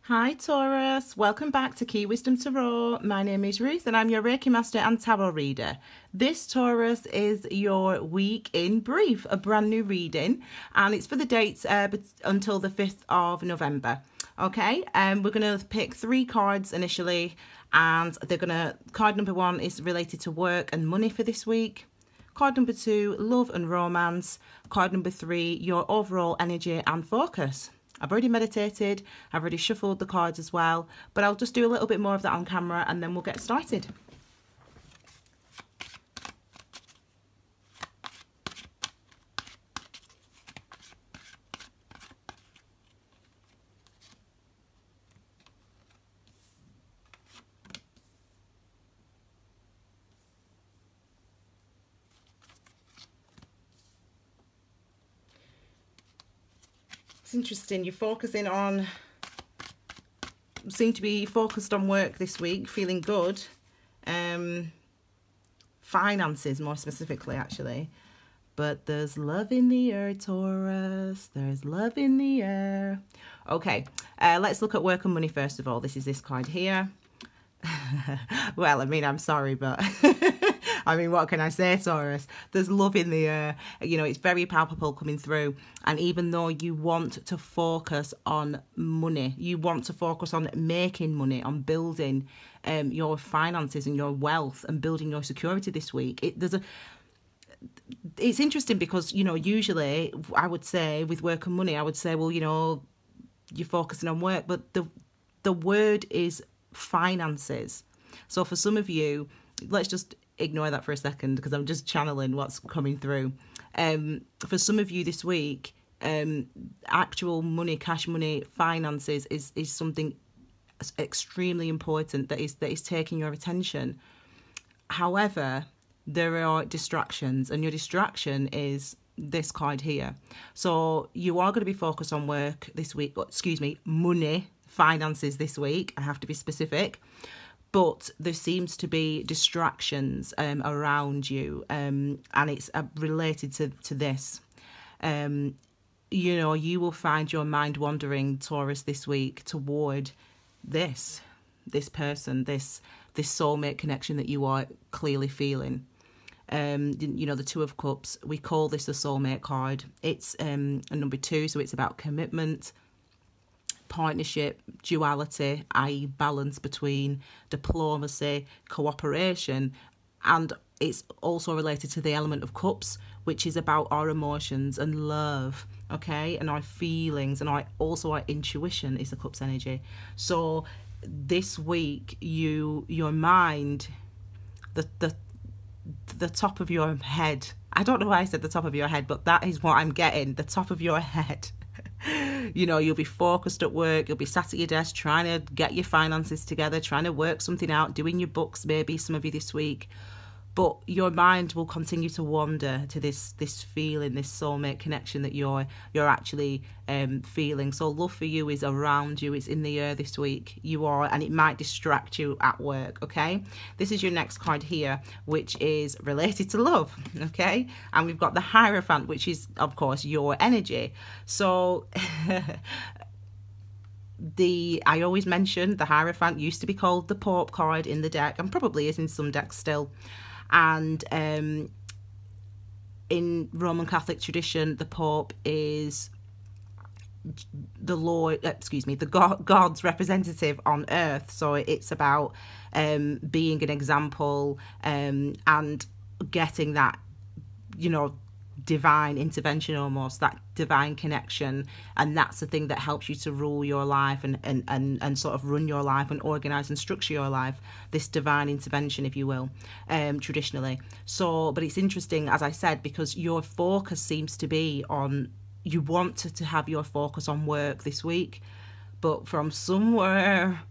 Hi Taurus, welcome back to Key Wisdom Tarot. My name is Ruth and I'm your Reiki Master and Tarot Reader. This Taurus is your week in brief, a brand new reading, and it's for the dates until the 5th of November. Okay, we're going to pick 3 cards initially, and card number 1 is related to work and money for this week. Card number 2, love and romance. Card number 3, your overall energy and focus. I've already meditated, I've already shuffled the cards as well, but I'll just do a little bit more of that on camera and then we'll get started. It's interesting, seem to be focused on work this week, feeling good. Finances more specifically, actually. But there's love in the air, Taurus. There's love in the air. Okay, let's look at work and money first of all. This is this card here. Well, I mean, I'm sorry, but I mean, what can I say, Taurus? There's love in the air. You know, it's very palpable coming through. And even though you want to focus on money, you want to focus on making money, on building your finances and your wealth and building your security this week, it's interesting because, you know, usually I would say with work and money, I would say, well, you know, you're focusing on work, but the word is finances. So for some of you, let's just ignore that for a second because I'm just channeling what's coming through. For some of you this week, actual money, cash money, finances is something extremely important that is taking your attention. However, there are distractions, and your distraction is this card here. So you are going to be focused on work this week, money, finances this week. I have to be specific. But there seems to be distractions around you, and it's related to this. You know, you will find your mind wandering, Taurus, this week toward this person, this soulmate connection that you are clearly feeling. You know, the Two of Cups, we call this a soulmate card. It's a number 2, so it's about commitment, partnership, duality, i.e. balance between diplomacy, cooperation, and it's also related to the element of cups, which is about our emotions and love, okay, and our feelings, and our intuition is the cups energy. So this week, your mind, the top of your head, I don't know why I said the top of your head, but that is what I'm getting, the top of your head. You know, you'll be focused at work, you'll be sat at your desk trying to get your finances together, trying to work something out, doing your books, maybe some of you this week. But your mind will continue to wander to this feeling, this soulmate connection that you're actually feeling. So love for you is around you, it's in the air this week. And it might distract you at work, okay? This is your next card here, which is related to love, okay? And we've got the Hierophant, which is, of course, your energy. So I always mention the Hierophant used to be called the Pope card in the deck, and probably is in some decks still. And in Roman Catholic tradition, the Pope is the Lord, God's representative on earth. So it's about being an example and getting that, you know, divine intervention, almost that divine connection, and that's the thing that helps you to rule your life and sort of run your life and organize and structure your life, this divine intervention, if you will, traditionally. So but it's interesting, as I said, because your focus seems to be on, you want to have your focus on work this week, but from somewhere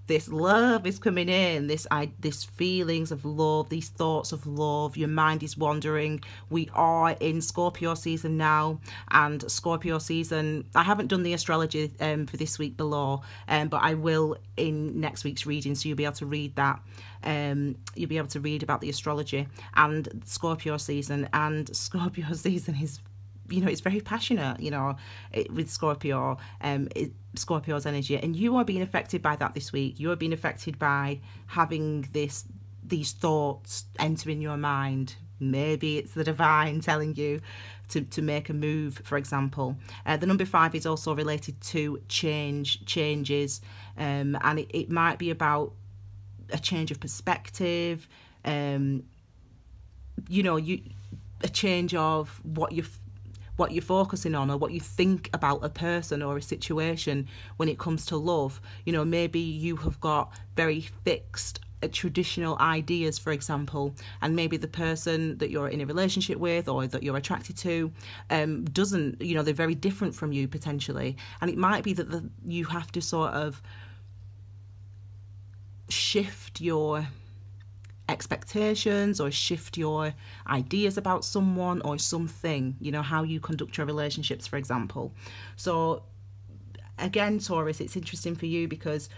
this love is coming in, this feelings of love, these thoughts of love. Your mind is wandering. We are in Scorpio season now, and Scorpio season, I haven't done the astrology for this week below, but I will in next week's reading, so you'll be able to read that. You'll be able to read about the astrology and Scorpio season, is it's very passionate, with Scorpio, Scorpio's energy, and you are being affected by that this week. You are being affected by having these thoughts entering your mind. Maybe it's the divine telling you to make a move, for example. The number 5 is also related to changes, and it might be about a change of perspective, a change of what you're focusing on, or what you think about a person or a situation when it comes to love. Maybe you have got very fixed traditional ideas, for example, and maybe the person that you're in a relationship with or that you're attracted to doesn't, they're very different from you potentially, and it might be that you have to sort of shift your expectations or shift your ideas about someone or something, how you conduct your relationships, for example. So again, Taurus, it's interesting for you because,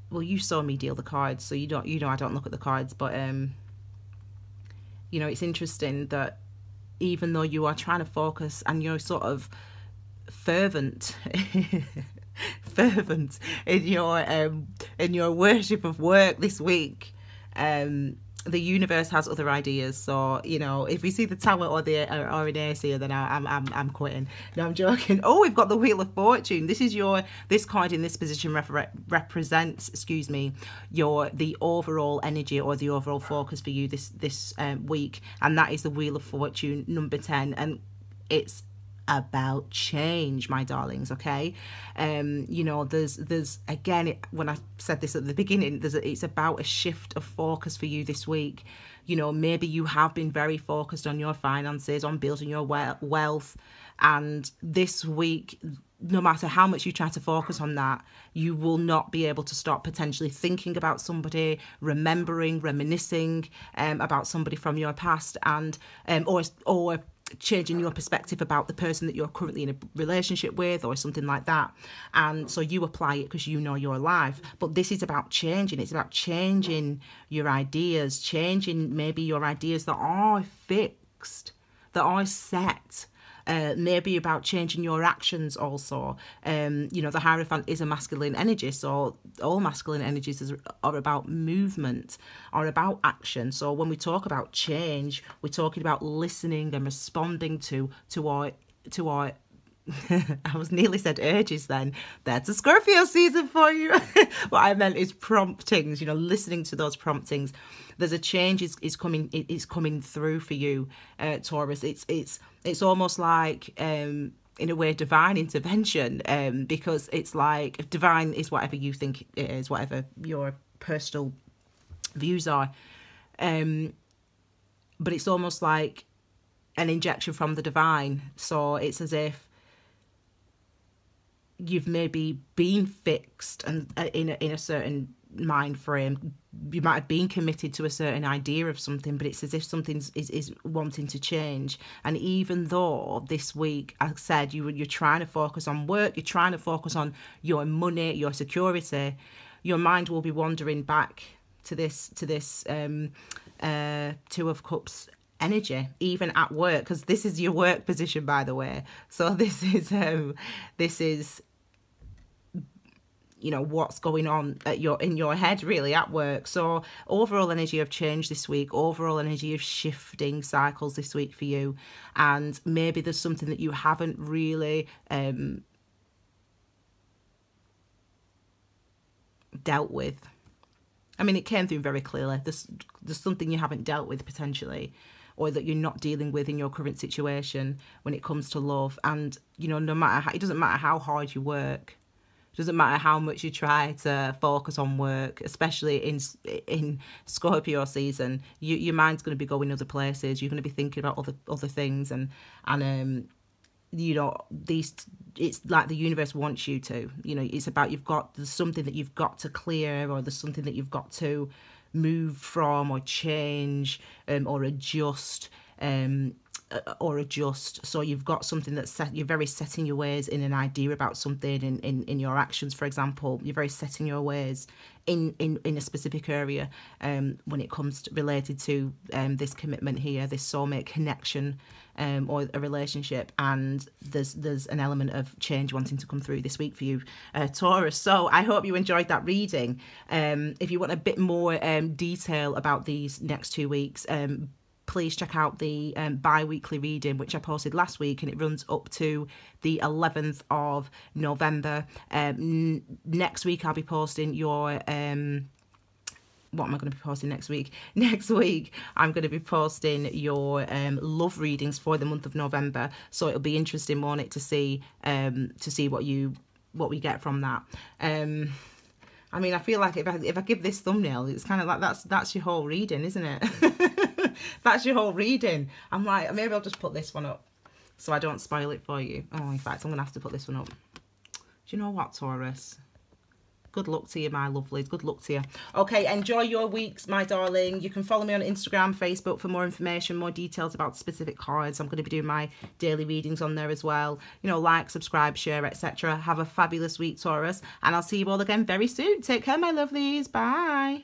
well, you saw me deal the cards, so I don't look at the cards, but it's interesting that even though you are trying to focus and you're sort of fervent in your worship of work this week, the universe has other ideas. So if we see the Tower or an Ace here, then I'm quitting. No, I'm joking. Oh, we've got the Wheel of Fortune. This card in this position represents, the overall energy or the overall focus for you this week, and that is the Wheel of Fortune number 10, and it's about change, my darlings. Okay, there's again, when I said this at the beginning, it's about a shift of focus for you this week. Maybe you have been very focused on your finances, on building your wealth, and this week, no matter how much you try to focus on that, you will not be able to stop potentially thinking about somebody, reminiscing about somebody from your past, and or changing your perspective about the person that you're currently in a relationship with or something like that. And so you apply it because your life. But this is about changing. It's about changing your ideas, changing maybe your ideas that are fixed, that are set. Maybe about changing your actions also. The Hierophant is a masculine energy, so all masculine energies are about movement, are about action. So when we talk about change, we're talking about listening and responding to our I was nearly said urges then. That's a Scorpio season for you. What I meant is promptings, listening to those promptings. There's a change is coming through for you, Taurus. It's almost like in a way divine intervention, because it's like divine is whatever you think it is, whatever your personal views are, but it's almost like an injection from the divine. So it's as if you've maybe been fixed and in a certain mind frame. You might have been committed to a certain idea of something, but it's as if something is wanting to change. And even though this week, I said, you're trying to focus on work, you're trying to focus on your money, your security, your mind will be wandering back to this Two of Cups energy, even at work, because this is your work position, by the way. So this is what's going on in your head really at work. So overall energy of change this week, overall energy of shifting cycles this week for you, and maybe there's something that you haven't really dealt with. I mean, it came through very clearly. There's something you haven't dealt with potentially, or that you're not dealing with in your current situation when it comes to love. And no matter how, it doesn't matter how hard you work, it doesn't matter how much you try to focus on work, especially in Scorpio season, your mind's going to be going other places. You're going to be thinking about other things, and it's like the universe wants you to. It's about there's something that you've got to clear, or there's something that you've got to move from or change or adjust. or adjust. So you've got something that's set, you're very set in your ways in an idea about something in your actions, for example. You're very set in your ways in a specific area when it comes to, related to this commitment here, this soulmate connection, or a relationship, and there's an element of change wanting to come through this week for you, Taurus. So I hope you enjoyed that reading. If you want a bit more detail about these next 2 weeks, please check out the bi-weekly reading, which I posted last week, and it runs up to the 11th of November. Next week I'll be posting your what am I going to be posting next week? Next week, I'm going to be posting your love readings for the month of November. So it'll be interesting, won't it, to see what we get from that. I mean, I feel like if I give this thumbnail, it's kind of like that's your whole reading, isn't it? That's your whole reading. I'm like, maybe I'll just put this one up so I don't spoil it for you. Oh, in fact, I'm going to have to put this one up. Do you know what, Taurus? Good luck to you, my lovelies. Good luck to you. Okay, enjoy your weeks, my darling. You can follow me on Instagram, Facebook for more information, more details about specific cards. I'm going to be doing my daily readings on there as well. You know, like, subscribe, share, etc. Have a fabulous week, Taurus. And I'll see you all again very soon. Take care, my lovelies. Bye.